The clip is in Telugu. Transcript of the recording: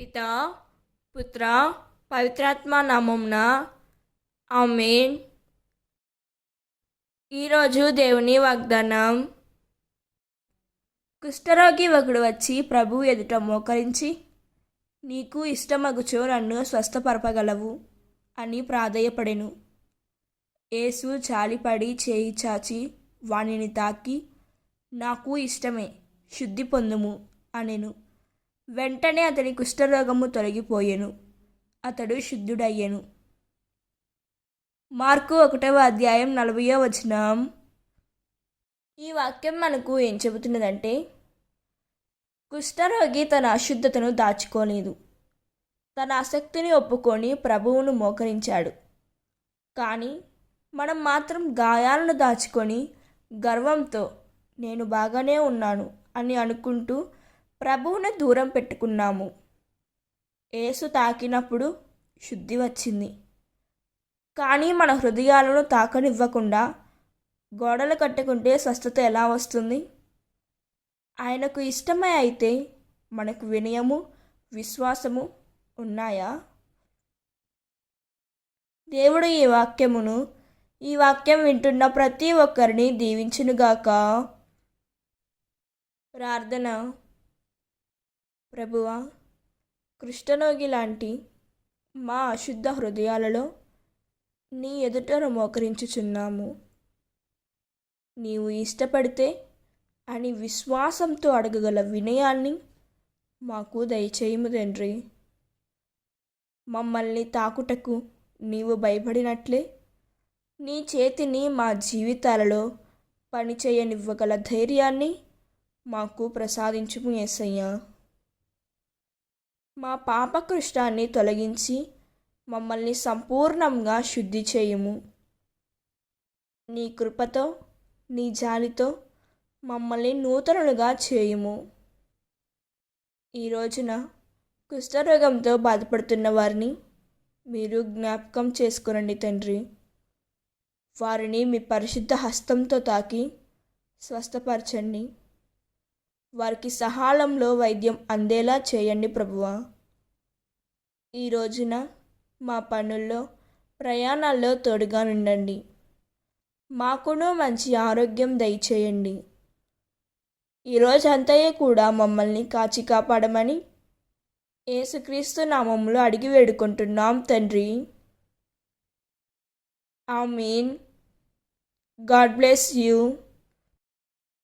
పితా పుత్ర పవిత్రాత్మ నామమున ఆమేన్. ఈరోజు దేవుని వాగ్దానం. కుష్ఠరోగి ఒకడు వచ్చి ప్రభువు ఎదుట మోకరించి, నీకు ఇష్టమగుచో నన్ను స్వస్థపరపగలవు అని ప్రాధేయపడెను. యేసు జాలిపడి చేయి చాచి వానిని తాకి, నాకు ఇష్టమే, శుద్ధి పొందుము అనెను. వెంటనే అతని కుష్ఠరోగము తొలగిపోయెను, అతడు శుద్ధుడయ్యెను. మార్కు 1:40. ఈ వాక్యం మనకు ఏం చెబుతున్నదంటే, కుష్ఠరోగి తన అశుద్ధతను దాచుకోలేదు. తన ఆసక్తిని ఒప్పుకొని ప్రభువును మోకరించాడు. కానీ మనం మాత్రం గాయాలను దాచుకొని గర్వంతో నేను బాగానే ఉన్నాను అని అనుకుంటూ ప్రభువును దూరం పెట్టుకున్నాము. యేసు తాకినప్పుడు శుద్ధి వచ్చింది. కానీ మన హృదయాలను తాకనివ్వకుండా గోడలు కట్టుకుంటే స్వస్థత ఎలా వస్తుంది? ఆయనకు ఇష్టమే అయితే మనకు వినయము, విశ్వాసము ఉన్నాయా? దేవుడు ఈ వాక్యం వింటున్న ప్రతి ఒక్కరిని దీవించునుగాక. ప్రార్థన. ప్రభువా, కుష్ఠరోగి లాంటి మా అశుద్ధ హృదయాలలో నీ ఎదుట మోకరించుచున్నాము. నీవు ఇష్టపడితే అని విశ్వాసంతో అడగగల వినయాన్ని మాకు దయచేయము తండ్రి. మమ్మల్ని తాకుటకు నీవు భయపడినట్లే నీ చేతిని మా జీవితాలలో పనిచేయనివ్వగల ధైర్యాన్ని మాకు ప్రసాదించుము యేసయ్యా. మా పాపకృష్టాన్ని తొలగించి మమ్మల్ని సంపూర్ణంగా శుద్ధి చేయుము. నీ కృపతో, నీ జాలితో మమ్మల్ని నూతనులుగా చేయుము. ఈ రోజున కుష్ఠరోగంతో బాధపడుతున్న వారిని మీరు జ్ఞాపకం చేసుకురండి తండ్రి. వారిని మీ పరిశుద్ధ హస్తంతో తాకి స్వస్థపరచండి. వారికి సకాలంలో వైద్యం అందేలా చేయండి ప్రభువా. ఈ రోజున మా పనుల్లో, ప్రయాణాల్లో తోడుగా ఉండండి. మాకును మంచి ఆరోగ్యం దయచేయండి. ఈరోజంతయే కూడా మమ్మల్ని కాచి కాపాడమని యేసుక్రీస్తు నామములో అడిగి వేడుకుంటున్నాం తండ్రి. ఆమేన్. God bless you.